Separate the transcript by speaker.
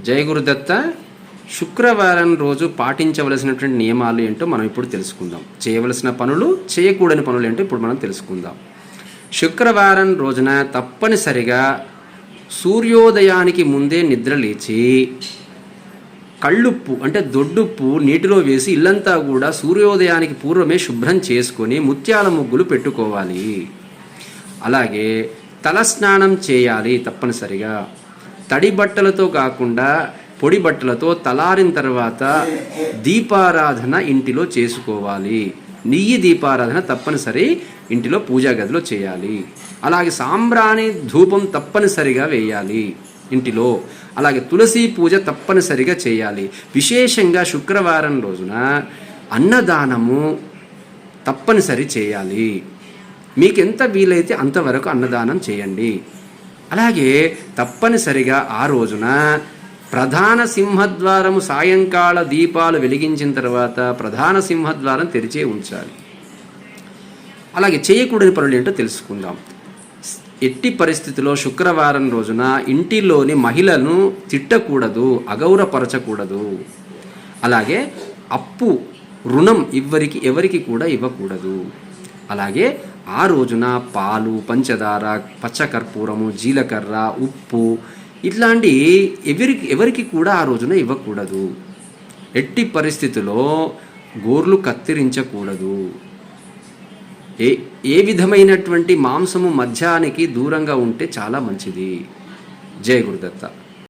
Speaker 1: జయ గురుదత్త. శుక్రవారం రోజు పాటించవలసినటువంటి నియమాలు ఏంటో మనం ఇప్పుడు తెలుసుకుందాం. చేయవలసిన పనులు, చేయకూడని పనులు ఏంటో ఇప్పుడు మనం తెలుసుకుందాం. శుక్రవారం రోజున తప్పనిసరిగా సూర్యోదయానికి ముందే నిద్ర లేచి కళ్ళుప్పు అంటే దొడ్డుప్పు నీటిలో వేసి ఇల్లంతా కూడా సూర్యోదయానికి పూర్వమే శుభ్రం చేసుకొని ముత్యాల ముగ్గులు పెట్టుకోవాలి. అలాగే తలస్నానం చేయాలి. తప్పనిసరిగా తడి బట్టలతో కాకుండా పొడి బట్టలతో తలారిన తర్వాత దీపారాధన ఇంటిలో చేసుకోవాలి. నెయ్యి దీపారాధన తప్పనిసరి ఇంటిలో పూజా గదిలో చేయాలి. అలాగే సాంబ్రాణి ధూపం తప్పనిసరిగా వేయాలి ఇంటిలో. అలాగే తులసి పూజ తప్పనిసరిగా చేయాలి. విశేషంగా శుక్రవారం రోజున అన్నదానము తప్పనిసరి చేయాలి. మీకు ఎంత వీలైతే అంతవరకు అన్నదానం చేయండి. అలాగే తప్పనిసరిగా ఆ రోజున ప్రధాన సింహద్వారము సాయంకాల దీపాలు వెలిగించిన తర్వాత ప్రధాన సింహద్వారం తెరిచే ఉంచాలి. అలాగే చేయకూడని పనులు ఏంటో తెలుసుకుందాం. ఎట్టి పరిస్థితిలో శుక్రవారం రోజున ఇంటిలోని మహిళలను తిట్టకూడదు, అగౌరవపరచకూడదు. అలాగే అప్పు, రుణం ఎవరికి కూడా ఇవ్వకూడదు. అలాగే ఆ రోజున పాలు, పంచదార, పచ్చకర్పూరము, జీలకర్ర, ఉప్పు ఇట్లాంటి ఎవరికి కూడా ఆ రోజున ఇవ్వకూడదు. ఎట్టి పరిస్థితిలో గోర్లు కత్తిరించకూడదు. ఏ విధమైనటువంటి మాంసము మద్యానికి దూరంగా ఉంటే చాలా మంచిది. జయ గురుదత్త.